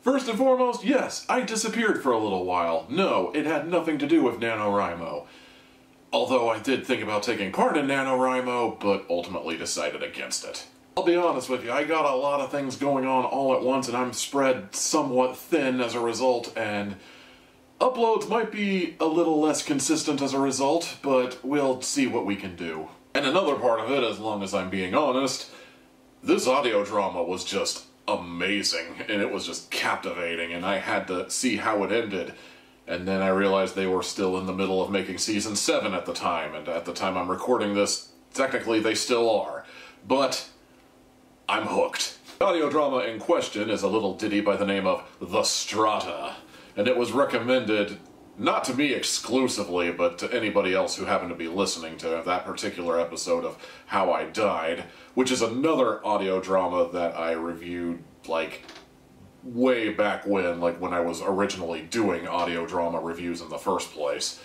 First and foremost, yes, I disappeared for a little while. No, it had nothing to do with NaNoWriMo. Although I did think about taking part in NaNoWriMo, but ultimately decided against it. I'll be honest with you, I got a lot of things going on all at once, and I'm spread somewhat thin as a result, and uploads might be a little less consistent as a result, but we'll see what we can do. And another part of it, as long as I'm being honest, this audio drama was just amazing, and it was just captivating, and I had to see how it ended. And then I realized they were still in the middle of making Season 7 at the time, and at the time I'm recording this, technically they still are. But I'm hooked. The audio drama in question is a little ditty by the name of The Strata, and it was recommended not to me exclusively, but to anybody else who happened to be listening to that particular episode of How I Died, which is another audio drama that I reviewed, like, way back when, like when I was originally doing audio drama reviews in the first place.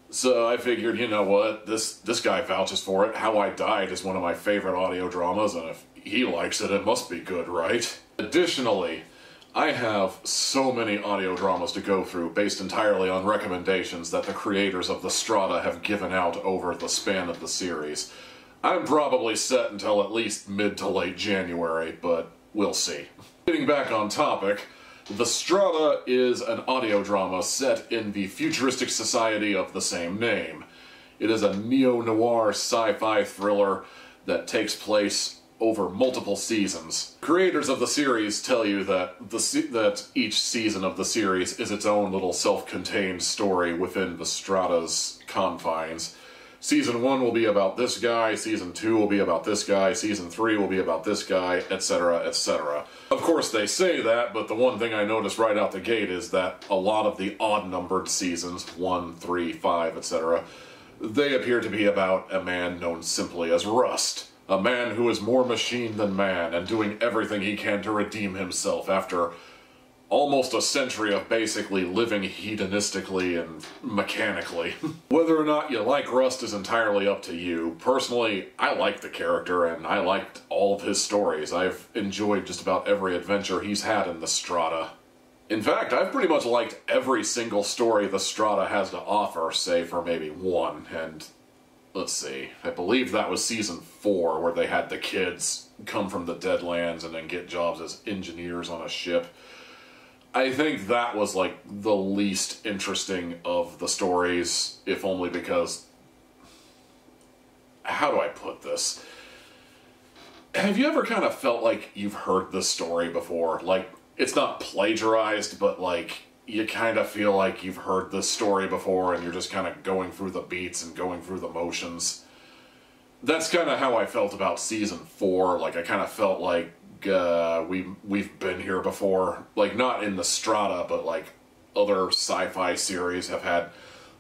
So I figured, you know what, this guy vouches for it. How I Died is one of my favorite audio dramas, and if he likes it, it must be good, right? Additionally, I have so many audio dramas to go through based entirely on recommendations that the creators of the Strata have given out over the span of the series. I'm probably set until at least mid to late January, but we'll see. Getting back on topic, The Strata is an audio drama set in the futuristic society of the same name. It is a neo-noir sci-fi thriller that takes place over multiple seasons. Creators of the series tell you that that each season of the series is its own little self-contained story within the Strata's confines. Season 1 will be about this guy, Season 2 will be about this guy, Season 3 will be about this guy, etc., etc. Of course they say that, but the one thing I noticed right out the gate is that a lot of the odd-numbered seasons, 1, 3, 5, etc., they appear to be about a man known simply as Rust. A man who is more machine than man, and doing everything he can to redeem himself after almost a century of basically living hedonistically and mechanically. Whether or not you like Rust is entirely up to you. Personally, I like the character, and I liked all of his stories. I've enjoyed just about every adventure he's had in the Strata. In fact, I've pretty much liked every single story the Strata has to offer, save for maybe one, and let's see, I believe that was Season 4, where they had the kids come from the Deadlands and then get jobs as engineers on a ship. I think that was, like, the least interesting of the stories, if only because... How do I put this? Have you ever kind of felt like you've heard this story before? Like, it's not plagiarized, but, like, you kind of feel like you've heard this story before and you're just kind of going through the beats and going through the motions. That's kind of how I felt about Season 4. Like, I kind of felt like we've been here before. Like, not in the Strata, but like other sci-fi series have had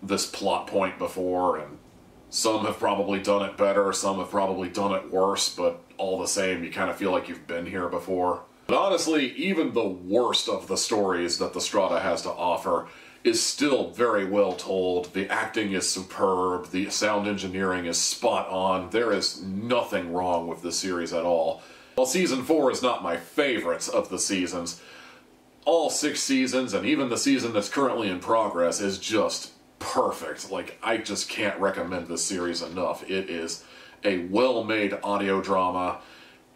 this plot point before, and some have probably done it better, some have probably done it worse, but all the same, you kind of feel like you've been here before. But honestly, even the worst of the stories that the Strata has to offer is still very well told. The acting is superb, the sound engineering is spot on, there is nothing wrong with this series at all. While Season 4 is not my favorite of the seasons, all 6 seasons, and even the season that's currently in progress, is just perfect. Like, I just can't recommend this series enough. It is a well-made audio drama,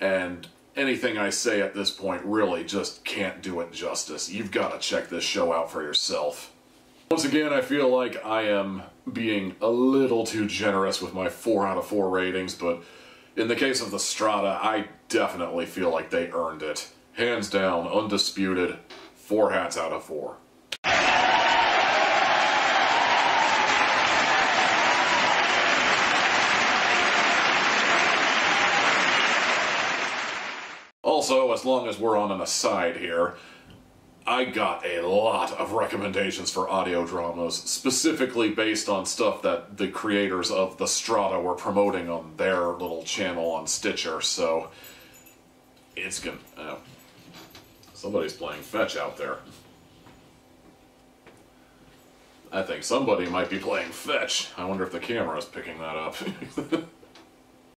and anything I say at this point really just can't do it justice. You've got to check this show out for yourself. Once again, I feel like I am being a little too generous with my 4 out of 4 ratings, but in the case of the Strata, I definitely feel like they earned it. Hands down, undisputed, 4 hats out of 4. Also, as long as we're on an aside here, I got a lot of recommendations for audio dramas, specifically based on stuff that the creators of the Strata were promoting on their little channel on Stitcher, so it's gonna... somebody's playing fetch out there. I think somebody might be playing fetch. I wonder if the camera's picking that up.